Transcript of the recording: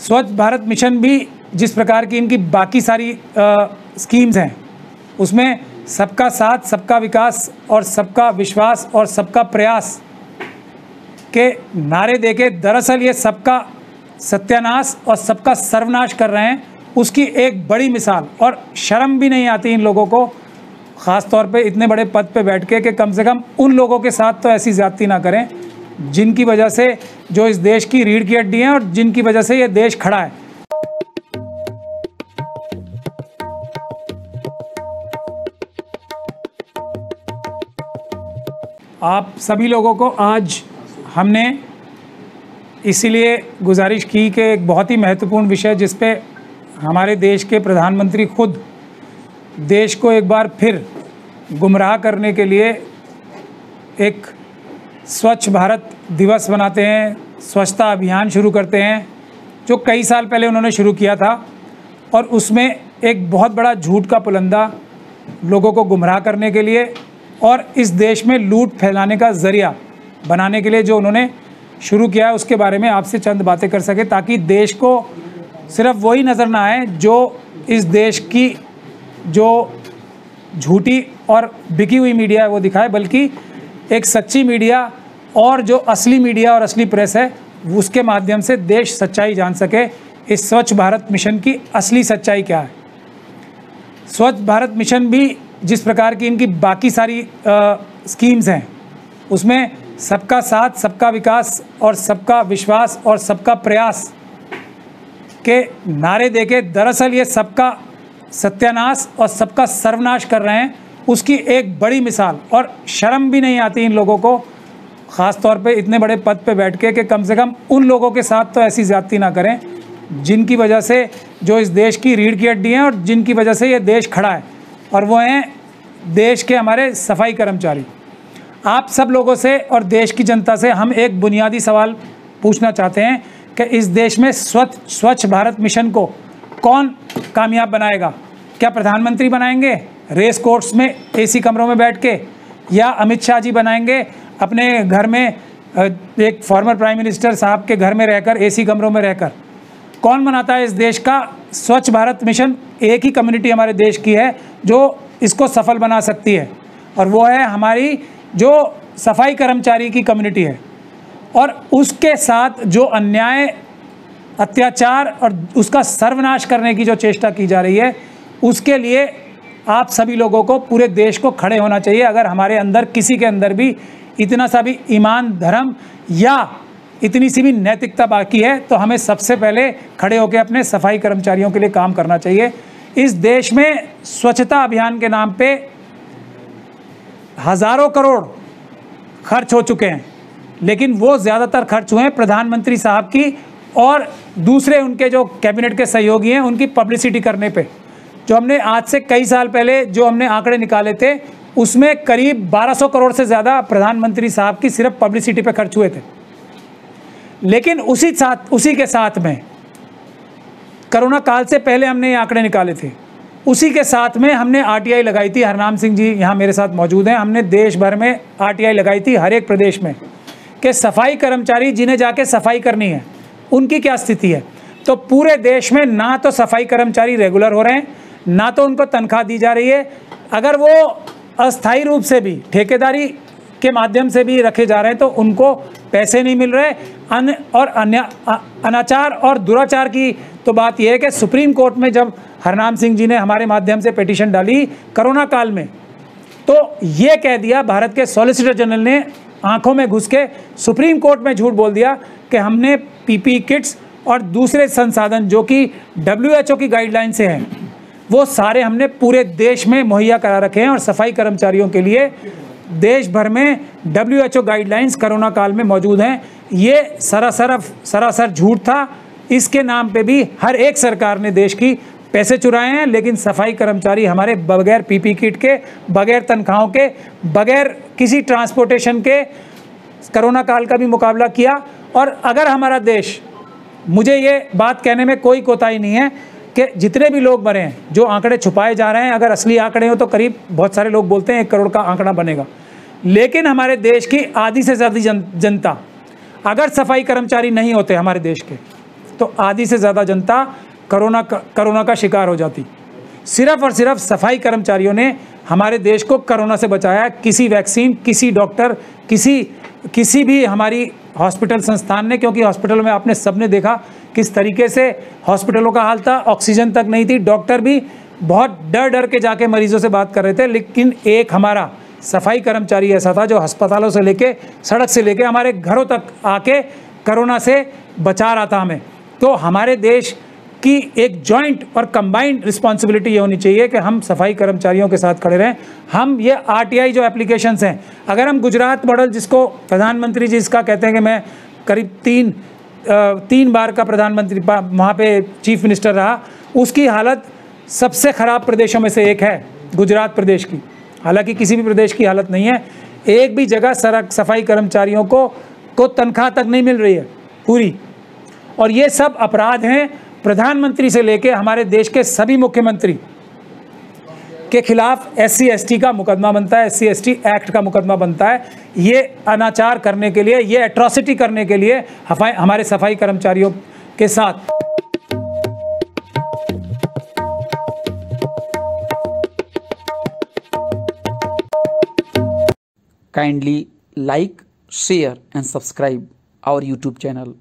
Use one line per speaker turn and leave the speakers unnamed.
स्वच्छ भारत मिशन भी जिस प्रकार की इनकी बाकी सारी स्कीम्स हैं, उसमें सबका साथ, सबका विकास और सबका विश्वास और सबका प्रयास के नारे देके दरअसल ये सबका सत्यानाश और सबका सर्वनाश कर रहे हैं, उसकी एक बड़ी मिसाल। और शर्म भी नहीं आती इन लोगों को, ख़ास तौर पे इतने बड़े पद पे बैठ के, कि कम से कम उन लोगों के साथ तो ऐसी ज़्यादती ना करें जिनकी वजह से, जो इस देश की रीढ़ की हड्डी हैं और जिनकी वजह से ये देश खड़ा है। आप सभी लोगों को आज हमने इसीलिए गुजारिश की कि एक बहुत ही महत्वपूर्ण विषय, जिस पे हमारे देश के प्रधानमंत्री खुद देश को एक बार फिर गुमराह करने के लिए एक स्वच्छ भारत दिवस बनाते हैं, स्वच्छता अभियान शुरू करते हैं, जो कई साल पहले उन्होंने शुरू किया था। और उसमें एक बहुत बड़ा झूठ का पुलंदा लोगों को गुमराह करने के लिए और इस देश में लूट फैलाने का ज़रिया बनाने के लिए जो उन्होंने शुरू किया है, उसके बारे में आपसे चंद बातें कर सके, ताकि देश को सिर्फ वही नज़र ना आए जो इस देश की जो झूठी और बिकी हुई मीडिया है वो दिखाए, बल्कि एक सच्ची मीडिया और जो असली मीडिया और असली प्रेस है उसके माध्यम से देश सच्चाई जान सके। इस स्वच्छ भारत मिशन की असली सच्चाई क्या है। स्वच्छ भारत मिशन भी जिस प्रकार की इनकी बाकी सारी स्कीम्स हैं, उसमें सबका साथ, सबका विकास और सबका विश्वास और सबका प्रयास के नारे देके दरअसल ये सबका सत्यानाश और सबका सर्वनाश कर रहे हैं, उसकी एक बड़ी मिसाल। और शर्म भी नहीं आती इन लोगों को, ख़ास तौर पे इतने बड़े पद पे बैठ के, कि कम से कम उन लोगों के साथ तो ऐसी ज़्यादती ना करें जिनकी वजह से, जो इस देश की रीढ़ की हड्डी हैं और जिनकी वजह से ये देश खड़ा है, और वो हैं देश के हमारे सफाई कर्मचारी। आप सब लोगों से और देश की जनता से हम एक बुनियादी सवाल पूछना चाहते हैं कि इस देश में स्वच्छ भारत मिशन को कौन कामयाब बनाएगा? क्या प्रधानमंत्री बनाएंगे रेस कोर्स में एसी कमरों में बैठ के, या अमित शाह जी बनाएंगे अपने घर में, एक फॉर्मर प्राइम मिनिस्टर साहब के घर में रहकर, एसी कमरों में रहकर? कौन बनाता है इस देश का स्वच्छ भारत मिशन? एक ही कम्युनिटी हमारे देश की है जो इसको सफल बना सकती है, और वो है हमारी जो सफाई कर्मचारी की कम्युनिटी है। और उसके साथ जो अन्याय, अत्याचार और उसका सर्वनाश करने की जो चेष्टा की जा रही है, उसके लिए आप सभी लोगों को, पूरे देश को खड़े होना चाहिए। अगर हमारे अंदर किसी के अंदर भी इतना सा भी ईमान, धर्म या इतनी सी भी नैतिकता बाकी है, तो हमें सबसे पहले खड़े होकर अपने सफाई कर्मचारियों के लिए काम करना चाहिए। इस देश में स्वच्छता अभियान के नाम पे हज़ारों करोड़ खर्च हो चुके हैं, लेकिन वो ज़्यादातर खर्च हुए हैं प्रधानमंत्री साहब की और दूसरे उनके जो कैबिनेट के सहयोगी हैं उनकी पब्लिसिटी करने पे। जो हमने आज से कई साल पहले जो हमने आंकड़े निकाले थे, उसमें करीब 1200 करोड़ से ज़्यादा प्रधानमंत्री साहब की सिर्फ पब्लिसिटी पे खर्च हुए थे। लेकिन उसी के साथ में कोरोना काल से पहले हमने ये आंकड़े निकाले थे, उसी के साथ में हमने आरटीआई लगाई थी। हरनाम सिंह जी यहाँ मेरे साथ मौजूद हैं। हमने देश भर में आरटीआई लगाई थी, हर एक प्रदेश में, कि सफाई कर्मचारी जिन्हें जाके सफाई करनी है उनकी क्या स्थिति है। तो पूरे देश में ना तो सफाई कर्मचारी रेगुलर हो रहे हैं, ना तो उनको तनख्वाह दी जा रही है। अगर वो अस्थायी रूप से भी ठेकेदारी के माध्यम से भी रखे जा रहे हैं तो उनको पैसे नहीं मिल रहे। अनाचार और दुराचार की तो बात यह है कि सुप्रीम कोर्ट में जब हरनाम सिंह जी ने हमारे माध्यम से पिटीशन डाली कोरोना काल में, तो ये कह दिया, भारत के सॉलिसिटर जनरल ने आंखों में घुस के सुप्रीम कोर्ट में झूठ बोल दिया कि हमने पीपीई किट्स और दूसरे संसाधन जो कि WHO की गाइडलाइन से हैं, वो सारे हमने पूरे देश में मुहैया करा रखे हैं। और सफाई कर्मचारियों के लिए देश भर में WHO गाइडलाइंस कोरोना काल में मौजूद हैं। ये सरासर झूठ था। इसके नाम पे भी हर एक सरकार ने देश की पैसे चुराए हैं, लेकिन सफाई कर्मचारी हमारे बगैर पीपीई किट के, बगैर तनख्वाहों के, बगैर किसी ट्रांसपोर्टेशन के कोरोना काल का भी मुकाबला किया। और अगर हमारा देश, मुझे ये बात कहने में कोई कोताही नहीं है कि जितने भी लोग मरे हैं, जो आंकड़े छुपाए जा रहे हैं, अगर असली आंकड़े हो तो करीब, बहुत सारे लोग बोलते हैं 1 करोड़ का आंकड़ा बनेगा, लेकिन हमारे देश की आधी से ज़्यादा जनता, अगर सफाई कर्मचारी नहीं होते हमारे देश के, तो आधी से ज़्यादा जनता कोरोना का शिकार हो जाती। सिर्फ और सिर्फ सफाई कर्मचारियों ने हमारे देश को कोरोना से बचाया। किसी वैक्सीन, किसी डॉक्टर, किसी भी हमारी हॉस्पिटल संस्थान ने, क्योंकि हॉस्पिटलों में आपने सबने देखा किस तरीके से हॉस्पिटलों का हाल था, ऑक्सीजन तक नहीं थी, डॉक्टर भी बहुत डर डर के जाके मरीजों से बात कर रहे थे। लेकिन एक हमारा सफाई कर्मचारी ऐसा था जो अस्पतालों से लेके, सड़क से लेके हमारे घरों तक आके कोरोना से बचा रहा था हमें। तो हमारे देश की एक जॉइंट और कंबाइंड रिस्पॉन्सिबिलिटी ये होनी चाहिए कि हम सफाई कर्मचारियों के साथ खड़े रहें। हम ये RTI जो एप्लीकेशंस हैं, अगर हम गुजरात मॉडल, जिसको प्रधानमंत्री जी इसका कहते हैं कि मैं करीब तीन बार का प्रधानमंत्री वहाँ पे चीफ मिनिस्टर रहा, उसकी हालत सबसे ख़राब प्रदेशों में से एक है गुजरात प्रदेश की। हालांकि किसी भी प्रदेश की हालत नहीं है, एक भी जगह सफाई कर्मचारियों को तनख्वाह तक नहीं मिल रही है पूरी। और ये सब अपराध हैं प्रधानमंत्री से लेके हमारे देश के सभी मुख्यमंत्री के खिलाफ SC ST का मुकदमा बनता है, SC ST एक्ट का मुकदमा बनता है। ये अनाचार करने के लिए, ये एट्रॉसिटी करने के लिए हमारे सफाई कर्मचारियों के साथ।
Kindly like, share and subscribe our YouTube channel.